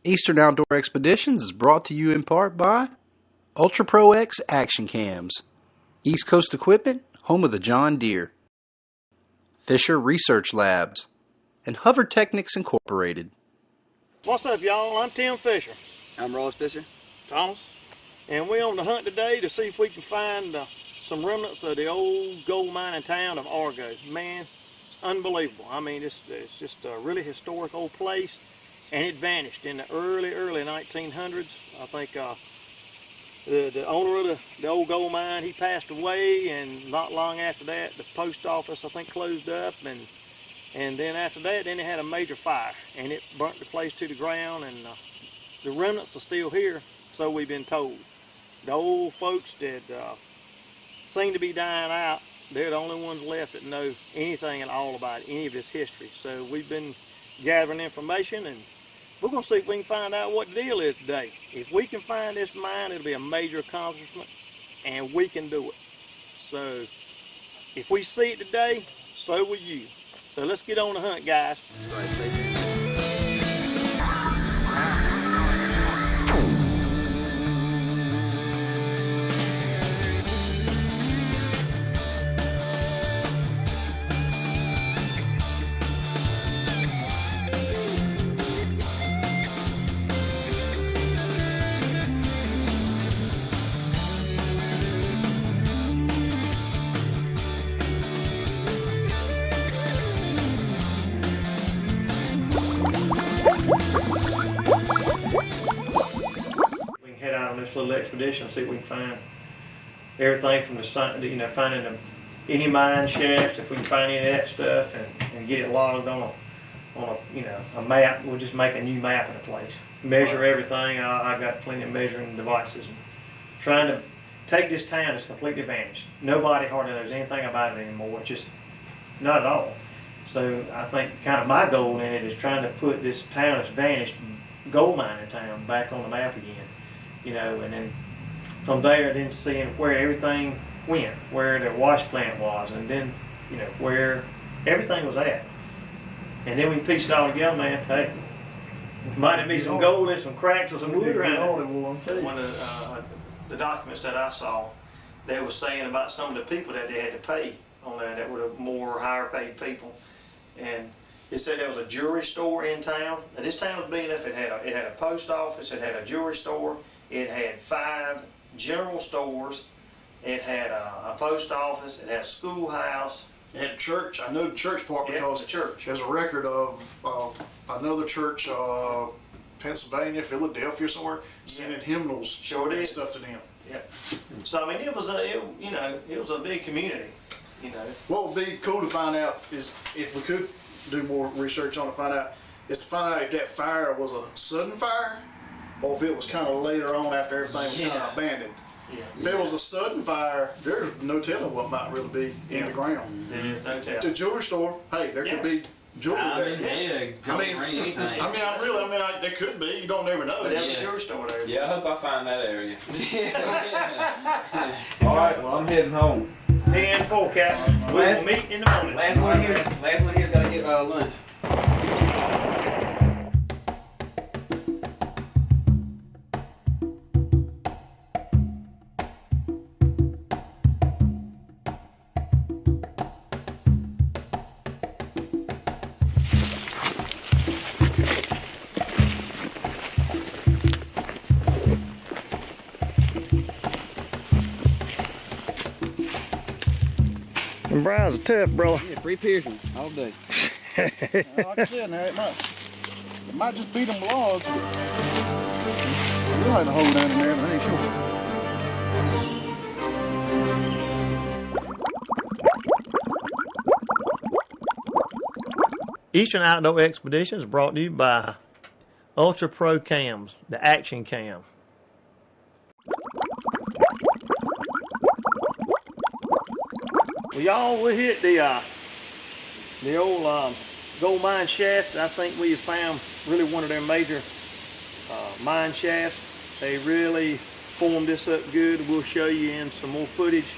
Eastern Outdoor Expeditions is brought to you in part by Ultra Pro X Action Cams, East Coast Equipment, home of the John Deere, Fisher Research Labs, and Hover Technics Incorporated. What's up, y'all? I'm Tim Fisher. I'm Ross Fisher. Thomas. And we're on the hunt today to see if we can find some remnants of the old gold mining town of Argo. Man, unbelievable. I mean, it's just a really historic old place. And it vanished in the early 1900s. I think the owner of the old gold mine, he passed away, and not long after that, the post office, I think, closed up, and then after that, then they had a major fire, and it burnt the place to the ground, and the remnants are still here, so we've been told. The old folks that seem to be dying out, they're the only ones left that know anything at all about any of this history. So we've been gathering information, and we're going to see if we can find out what the deal is today. If we can find this mine, it'll be a major accomplishment, and we can do it. So if we see it today, so will you. So let's get on the hunt, guys. Head out on this little expedition and see if we can find everything from the sun, finding any mine shafts, if we can find any of that stuff, and get it logged on a map. We'll just make a new map of the place, measure everything. I got plenty of measuring devices, and trying to take this town that's completely vanished. Nobody hardly knows anything about it anymore. It's just not at all. So I think kind of my goal in it is trying to put this town that's vanished, gold mining town, back on the map again. And then from there, then seeing where everything went, where the wash plant was, and then, where everything was at. And then we pieced it all together, man. Hey, might be some gold and some cracks and some wood around it. One of the documents that I saw, they were saying about some of the people that they had to pay on there that were the more higher paid people. And it said there was a jewelry store in town. Now, this town was big enough. It had a post office. It had a jewelry store. It had 5 general stores. It had a post office. It had a schoolhouse. It had a church. I know the church part because the church. There's a record of another church, Pennsylvania, Philadelphia, somewhere, sending hymnals, sure did, stuff to them. Yeah. So I mean, it was a big community. What would be cool to find out is if we could do more research on it, to find out if that fire was a sudden fire, or if it was kind of later on after everything was kind of abandoned. Yeah. If it was a sudden fire, there's no telling what might really be in the ground. There's no telling. The jewelry store, hey, there could be jewelry there. There could be. You don't never know. But there's a jewelry store there. Yeah, I hope I find that area. All right, well, I'm heading home. 10-4, Captain. We'll meet in the morning. Last one here's got to get lunch. Them brows are tough, bro. Yeah, 3 piercings all day. Like I said, now it might just be them logs. We'll have a hole down in there, but I ain't sure. Eastern Outdoor Expedition is brought to you by Ultra Pro Cams, the Action Cam. Well, y'all, we hit the old gold mine shaft. I think we have found really one of their major mine shafts. They really formed this up good. We'll show you in some more footage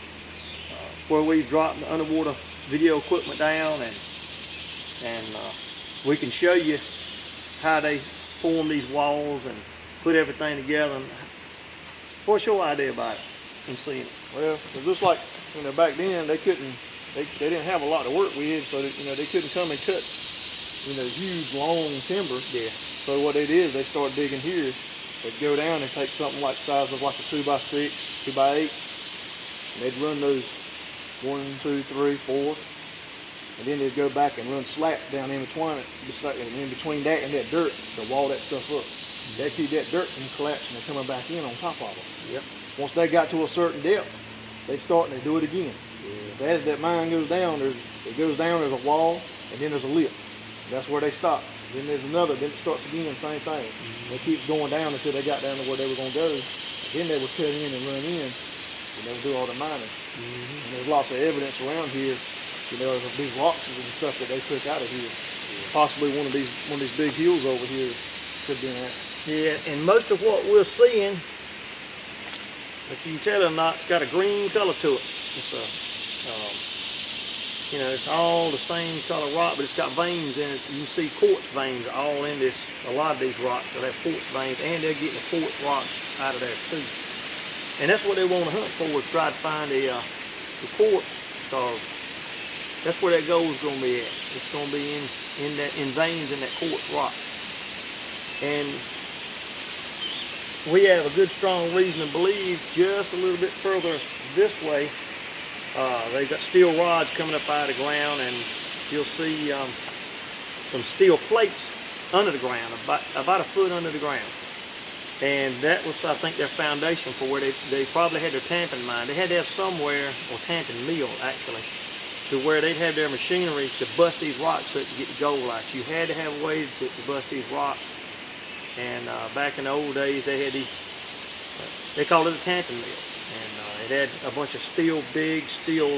where we dropped the underwater video equipment down, and we can show you how they form these walls and put everything together. And what's your idea about it and seeing it? Well, it looks like, you know, back then they didn't have a lot to work with, so that, you know, they couldn't come and cut, you know, huge long timber. Yeah. So what they did is they started digging here. They'd go down and take something like the size of like a 2x6, 2x8, and they'd run those 1, 2, 3, 4, and then they'd go back and run slats down in between it, and in between that and that dirt to wall that stuff up. They'd keep that dirt from collapsing and coming back in on top of it. Yep. Once they got to a certain depth, they start and they do it again. So as that mine goes down, there's a wall, and then there's a lip. That's where they stop. Then there's another, then it starts again, same thing. They keep going down until they got down to where they were going to go. Then they would cut in and run in, and they would do all the mining. And there's lots of evidence around here, you know, of these rocks and stuff that they took out of here. Possibly one of these big hills over here could have been at. Yeah, and most of what we're seeing, if you can tell or not, it's got a green color to it. It's a, you know, it's all the same color rock, but it's got veins in it. You can see quartz veins all in this. A lot of these rocks will have quartz veins, and they're getting the quartz rocks out of there too. And that's what they want to hunt for, is try to find the quartz, because that's where that gold is going to be at. It's going to be in veins in that quartz rock. And we have a good strong reason to believe just a little bit further this way, they've got steel rods coming up out of the ground, and you'll see some steel plates under the ground, about a foot under the ground. And that was, I think, their foundation for where they probably had their tamping mine. They had to have somewhere, or tamping mill actually, to where they'd have their machinery to bust these rocks up to get the gold out. You had to have ways to bust these rocks. And back in the old days, they had these, they called it a tamping mill. And it had a bunch of big steel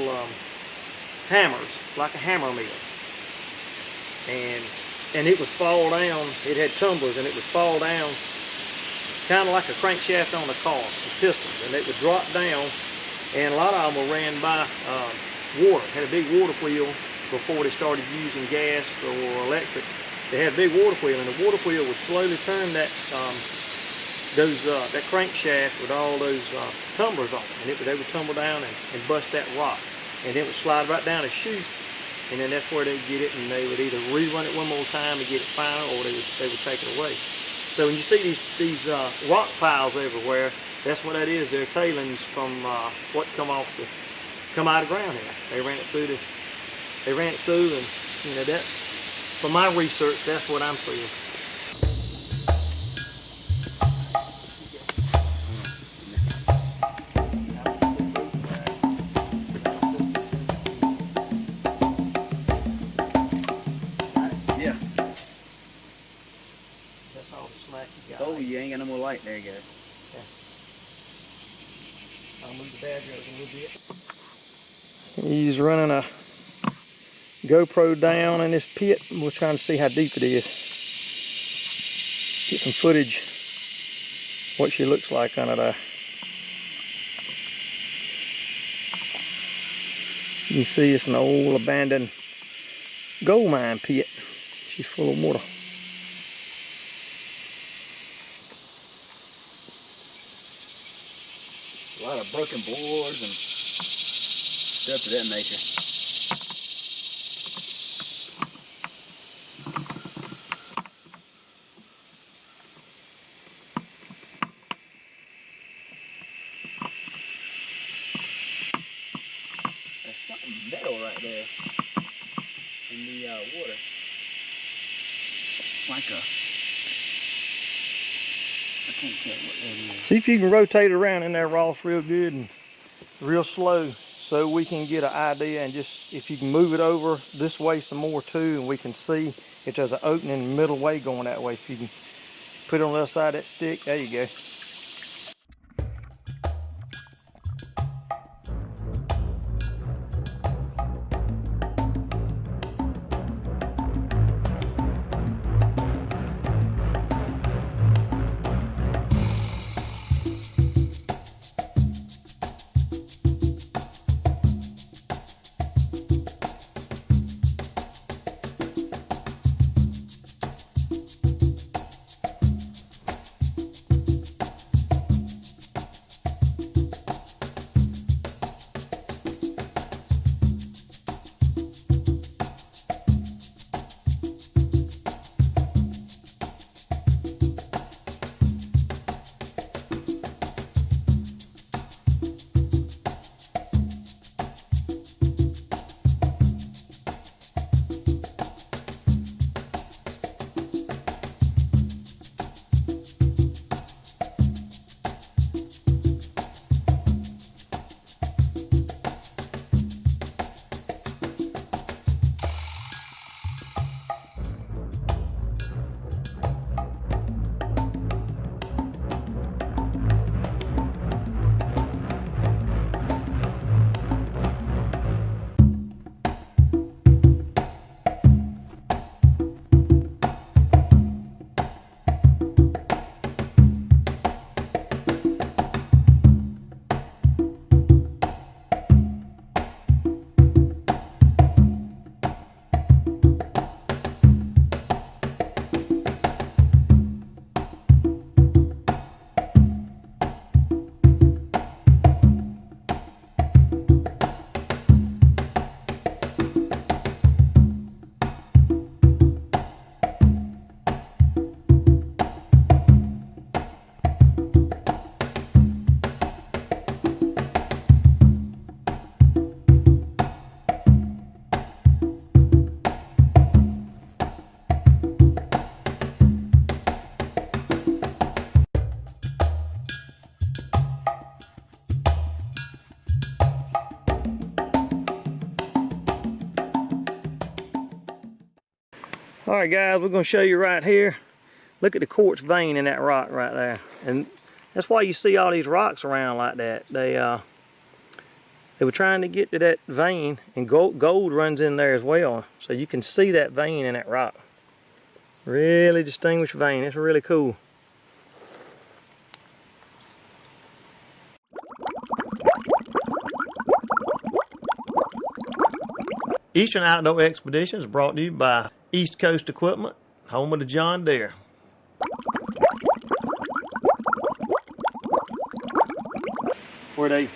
hammers, like a hammer mill. And it would fall down, it had tumblers, and it would fall down kind of like a crankshaft on a car, the pistons, and it would drop down, and a lot of them were ran by water, had a big water wheel before they started using gas or electric. They had a big water wheel, and the water wheel would slowly turn that that crankshaft with all those tumblers on it, and they would tumble down and bust that rock, and it would slide right down a chute, and then that's where they'd get it, and they would either rerun it one more time to get it final, or they would take it away. So when you see these rock piles everywhere, that's what that is. They're tailings from what come out of ground here. They ran it through, and you know, that's, for my research, that's what I'm seeing. Yeah. That's all the slack you got. Oh, you ain't got no more light. There you go. I'll move the badger a little bit. He's running a GoPro down in this pit. We're trying to see how deep it is. Get some footage, what she looks like under there. You can see it's an old abandoned gold mine pit. She's full of water. A lot of broken boards and stuff of that nature. There's something metal right there in the water. Like a, I can't tell what that is. See if you can rotate around in there, Ross, real good and real slow, so we can get an idea, and just if you can move it over this way some more too, and we can see if there's an opening in the middle way going that way. If you can put it on the other side of that stick, there you go. Alright guys, we're going to show you right here. Look at the quartz vein in that rock right there. And that's why you see all these rocks around like that. They were trying to get to that vein, and gold runs in there as well. So you can see that vein in that rock. Really distinguished vein. It's really cool. Eastern Outdoor Expedition is brought to you by East Coast Equipment, home of the John Deere. Where they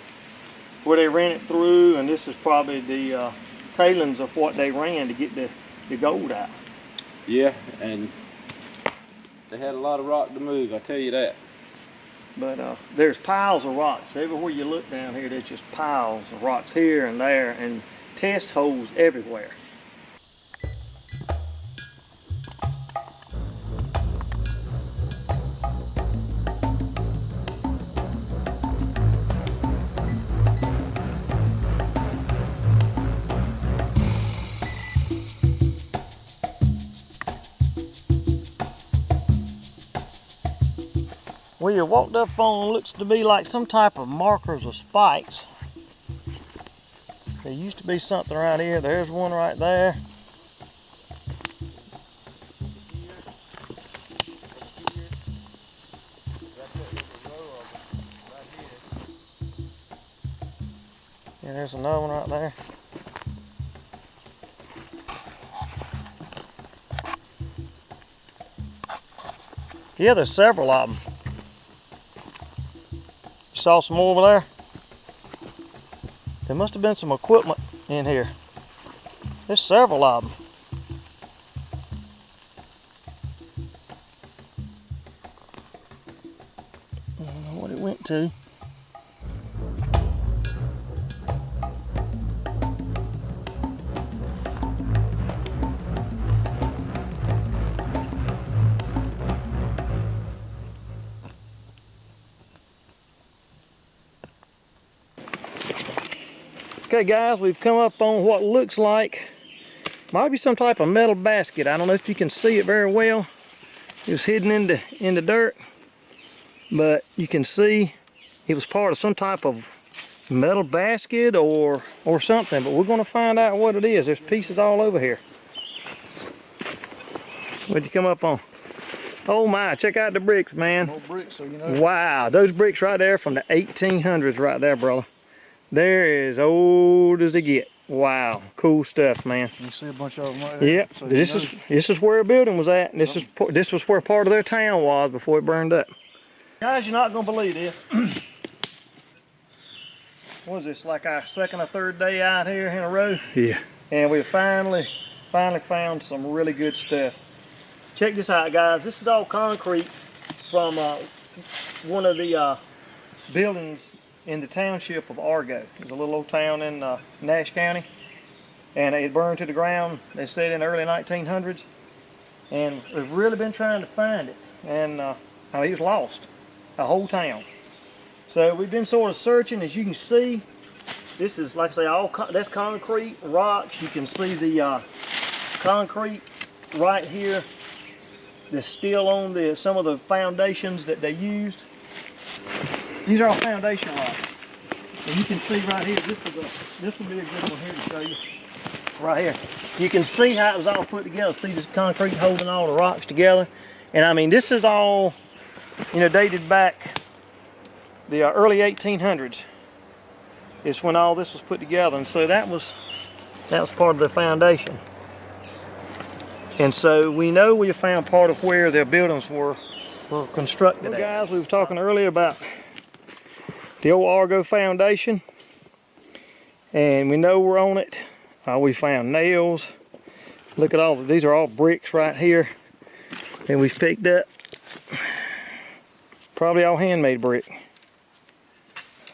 ran it through, and this is probably the tailings of what they ran to get the gold out. Yeah, and they had a lot of rock to move, I tell you that. But there's piles of rocks. Everywhere you look down here, there's just piles of rocks here and there, and test holes everywhere. Well, you walked up on looks to be like some type of markers or spikes. There used to be something right here. There's one right there. Yeah, there's another one right there. Yeah, there's several of them. You saw some more over there? There must have been some equipment in here. There's several of them. I don't know what it went to. Okay guys, we've come up on what looks like, might be some type of metal basket. I don't know if you can see it very well. It was hidden in the dirt, but you can see it was part of some type of metal basket or something, but we're going to find out what it is. There's pieces all over here. What'd you come up on? Oh my, check out the bricks, man. More bricks, so you know. Wow, those bricks right there from the 1800s right there, brother. They're as old as they get. Wow, cool stuff, man. You see a bunch of them right there. Yep, So this is where a building was at. And this was where part of their town was before it burned up. Guys, you're not gonna believe this. What is this, like our second or third day out here in a row? Yeah. And we finally found some really good stuff. Check this out, guys. This is all concrete from one of the buildings in the township of Argo. It's a little old town in Nash County, and it burned to the ground, they said, in the early 1900s, and we've really been trying to find it, and it was lost, a whole town. So we've been sort of searching. As you can see, this is, like I say, that's concrete rocks. You can see the concrete right here that's still on some of the foundations that they used. These are all foundation rocks. And you can see right here, this will be a good one here to show you. Right here. You can see how it was all put together. See this concrete holding all the rocks together. And I mean, this is all, you know, dated back the early 1800s. Is when all this was put together. And so that was part of the foundation. And so we know we found part of where their buildings were constructed. Well, guys, we were talking earlier about the old Argo foundation, and we know we're on it. We found nails. Look at all these are all bricks right here, and we've picked up probably all handmade brick.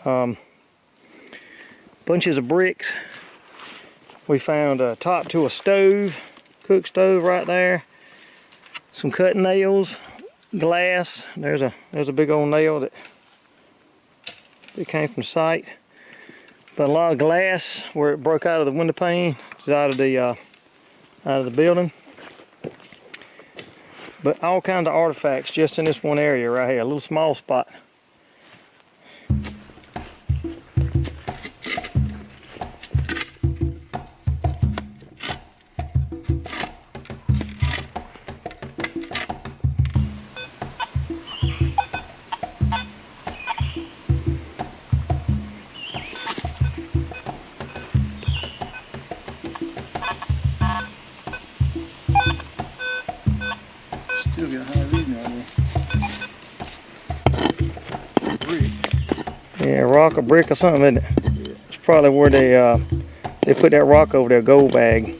Bunches of bricks. We found a top to a stove, cook stove right there. Some cut nails, glass. There's a big old nail that it came from the site. But a lot of glass where it broke out of the window pane, out of the building. But all kinds of artifacts just in this one area right here, a little small spot. Still got high reading out there. Brick. Yeah, rock or brick or something, isn't it? Yeah. It's probably where they put that rock over their gold bag.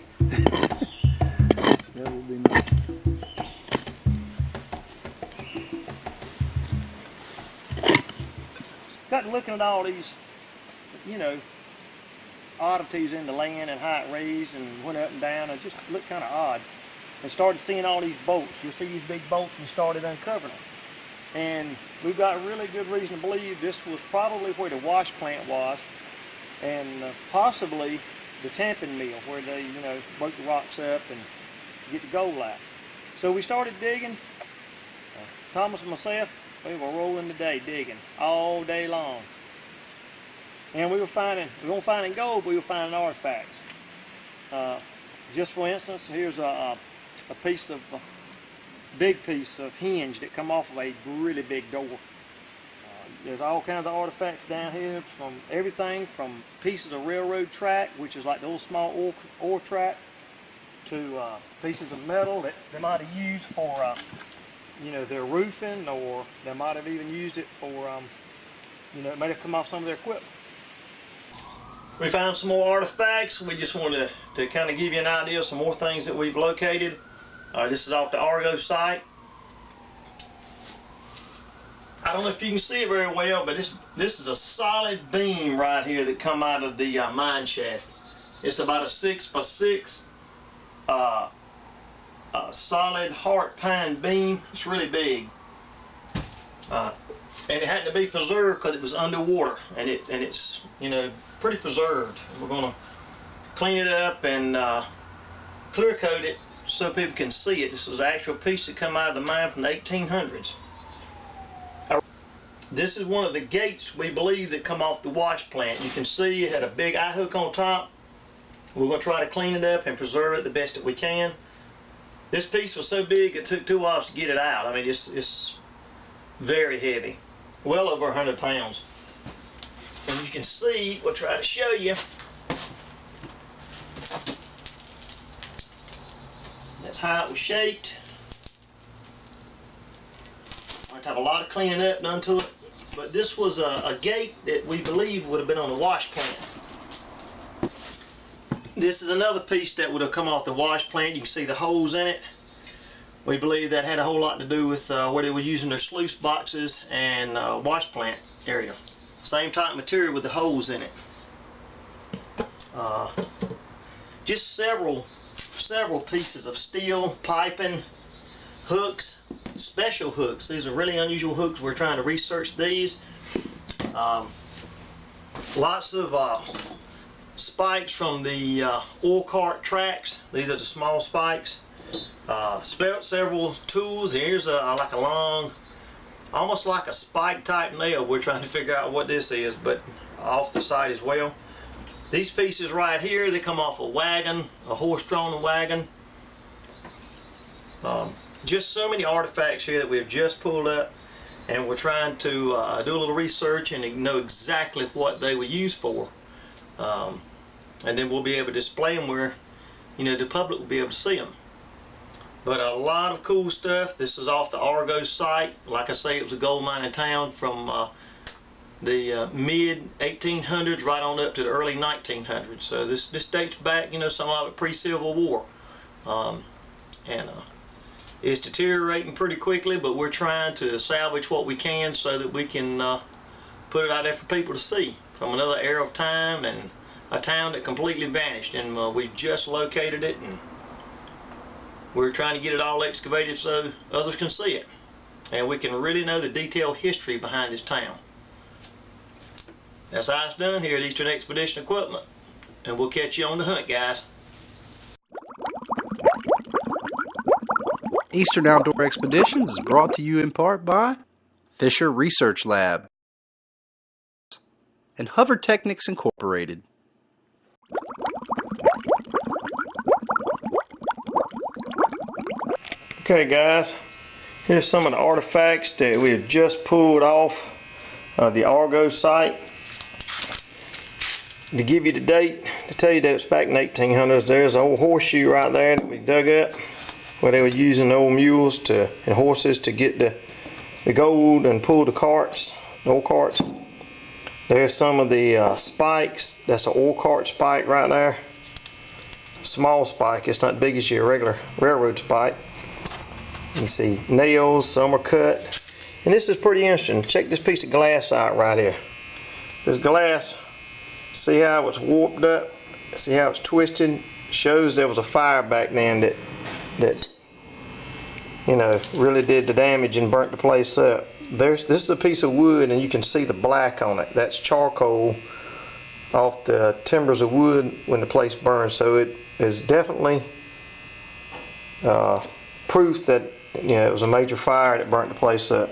That would be nice. Got to looking at all these, you know, oddities in the land and how it raised and went up and down. It just looked kind of odd. And started seeing all these bolts. You'll see these big bolts and started uncovering them. And we've got a really good reason to believe this was probably where the wash plant was, and possibly the tamping mill where they, you know, broke the rocks up and get the gold out. So we started digging. Thomas and myself, we were rolling the day digging all day long. And we weren't finding gold, but we were finding artifacts. Just for instance, here's a big piece of hinge that come off of a really big door. There's all kinds of artifacts down here, from everything from pieces of railroad track, which is like the little small ore track, to pieces of metal that they might have used for, you know, their roofing, or they might have even used it for, you know, it might have come off some of their equipment. We found some more artifacts. We just wanted to kind of give you an idea of some more things that we've located. This is off the Argo site. I don't know if you can see it very well, but this is a solid beam right here that come out of the mine shaft. It's about a 6x6 solid heart pine beam. It's really big, and it had to be preserved because it was underwater, and it's, you know, pretty preserved. We're gonna clean it up and clear coat it so people can see it. This is an actual piece that come out of the mine from the 1800s. This is one of the gates, we believe, that come off the wash plant. You can see it had a big eye hook on top. We're going to try to clean it up and preserve it the best that we can. This piece was so big it took 2 hours to get it out. I mean, it's very heavy, well over 100 pounds. And you can see, we'll try to show you. That's how it was shaped. I have a lot of cleaning up done to it, but this was a gate that we believe would have been on the wash plant. This is another piece that would have come off the wash plant. You can see the holes in it. We believe that had a whole lot to do with where they were using their sluice boxes and wash plant area. Same type of material with the holes in it. Just several pieces of steel, piping, hooks, special hooks. These are really unusual hooks. We're trying to research these. Lots of spikes from the ore cart tracks. These are the small spikes. Several tools. Here's like a long, almost like a spike type nail. We're trying to figure out what this is, but off the side as well. These pieces right here, they come off a wagon, a horse-drawn wagon. Just so many artifacts here that we have just pulled up, and we're trying to do a little research and know exactly what they were used for. And then we'll be able to display them where, you know, the public will be able to see them. But a lot of cool stuff. This is off the Argo site. Like I say, it was a gold mining town from the mid 1800s right on up to the early 1900s. So this dates back, you know, some of it pre-Civil War. It's deteriorating pretty quickly, but we're trying to salvage what we can so that we can put it out there for people to see from another era of time, and a town that completely vanished, and we just located it, and we're trying to get it all excavated so others can see it, and we can really know the detailed history behind this town. That's how it's done here at Eastern Expedition Equipment, and we'll catch you on the hunt, guys. Eastern Outdoor Expeditions is brought to you in part by Fisher Research Lab and Hover Technics Incorporated. Okay guys, here's some of the artifacts that we have just pulled off the Argo site. To give you the date, to tell you that it's back in the 1800s, there's an old horseshoe right there that we dug up where they were using old mules and horses to get the gold and pull the carts, the old carts. There's some of the spikes. That's an old cart spike right there. Small spike, it's not big as your regular railroad spike. You see nails, some are cut. And this is pretty interesting. Check this piece of glass out right here. This glass, see how it's warped up? See how it's twisted? Shows there was a fire back then that you know, really did the damage and burnt the place up. This is a piece of wood and you can see the black on it. That's charcoal off the timbers of wood when the place burned. So it is definitely proof that, you know, it was a major fire that burnt the place up.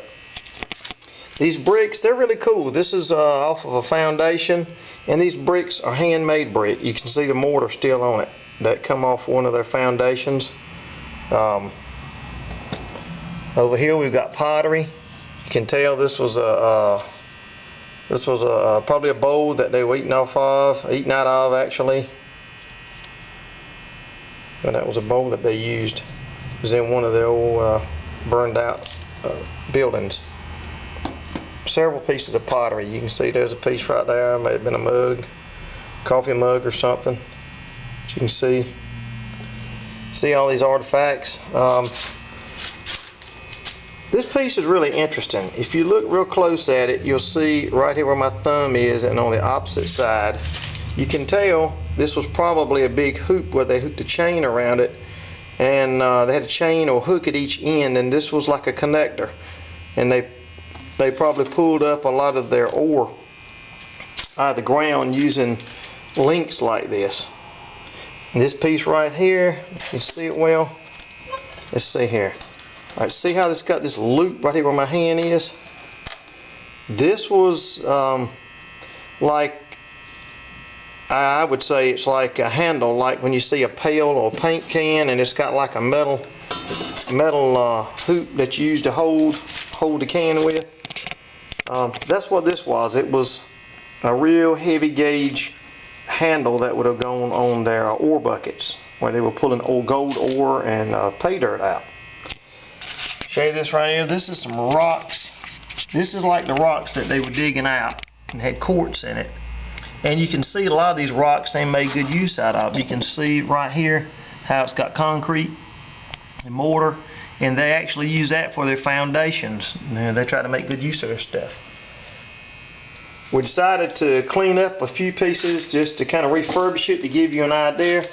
These bricks, they're really cool. This is off of a foundation, and these bricks are handmade brick. You can see the mortar still on it that come off one of their foundations. Over here we've got pottery. You can tell this was probably a bowl that they were eating out of actually. And that was a bowl that they used. It was in one of the old burned out buildings. Several pieces of pottery. You can see there's a piece right there. It may have been a mug, coffee mug or something. As you can see all these artifacts. This piece is really interesting. If you look real close at it, you'll see right here where my thumb is, and on the opposite side, you can tell this was probably a big hoop where they hooked a chain around it, and they had a chain or hook at each end, and this was like a connector, and they probably pulled up a lot of their ore out of the ground using links like this. And this piece right here, you can see it well. Let's see here. All right, see how this got this loop right here where my hand is? This was like, I would say it's like a handle, like when you see a pail or a paint can, and it's got like a metal hoop that you use to hold the can with. That's what this was. It was a real heavy gauge handle that would have gone on their ore buckets where they were pulling old gold ore and pay dirt out. Show you this right here. This is some rocks. This is like the rocks that they were digging out and had quartz in it. And you can see a lot of these rocks they made good use out of. You can see right here how it's got concrete and mortar, and they actually use that for their foundations. And they try to make good use of their stuff. We decided to clean up a few pieces just to kind of refurbish it to give you an idea.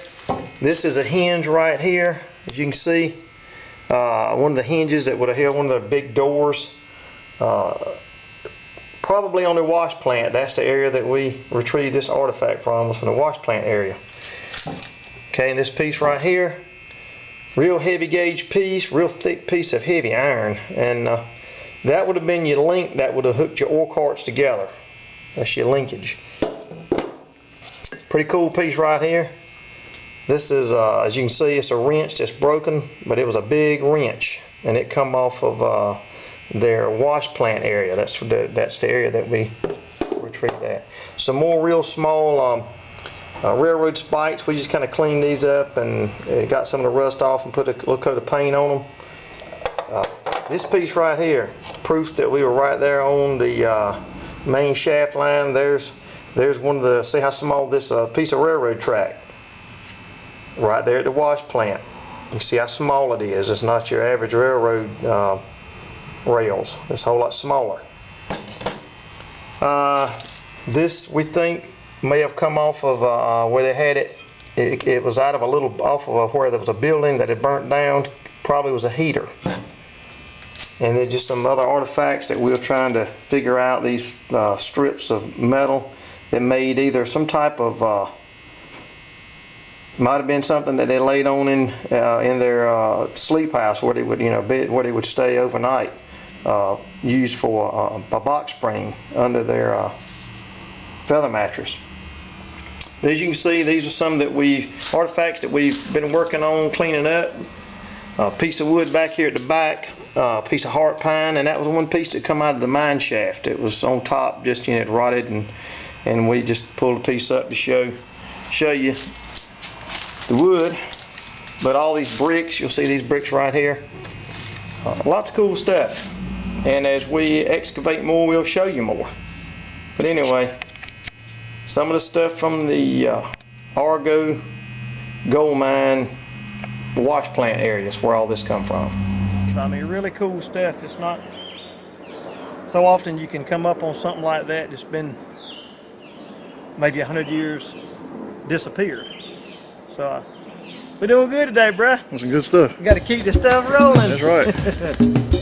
This is a hinge right here, as you can see. One of the hinges that would have held one of the big doors. Probably on the wash plant. That's the area that we retrieved this artifact from, was from the wash plant area. Okay, and this piece right here, real heavy gauge piece, real thick piece of heavy iron, and that would have been your link that would have hooked your ore carts together. That's your linkage. Pretty cool piece right here. This is, as you can see, it's a wrench that's broken, but it was a big wrench, and it come off of their wash plant area. That's the area that we retrieved that. Some more real small railroad spikes. We just kind of cleaned these up and got some of the rust off and put a little coat of paint on them. This piece right here, proof that we were right there on the main shaft line. There's one of the, see how small this piece of railroad track right there at the wash plant. You see how small it is. It's not your average railroad rails. It's a whole lot smaller. This we think may have come off of where they had it. It was out of off of where there was a building that had burnt down. Probably was a heater. And then just some other artifacts that we were trying to figure out. These strips of metal that made either some type of Might have been something that they laid on in their sleep house where they would, where they would stay overnight. Used for a box spring under their feather mattress. But as you can see, these are some artifacts that we've been working on cleaning up. A piece of wood back here at the back, a piece of heart pine, and that was one piece that come out of the mine shaft. It was on top, just it rotted, and we just pulled a piece up to show you the wood. But all these bricks, you'll see these bricks right here. Lots of cool stuff. And as we excavate more, we'll show you more. But anyway, some of the stuff from the Argo gold mine wash plant areas where all this come from. I mean, really cool stuff. It's not so often you can come up on something like that that's been maybe 100 years disappeared. So we're doing good today, bruh. That's some good stuff. We got to keep this stuff rolling. That's right.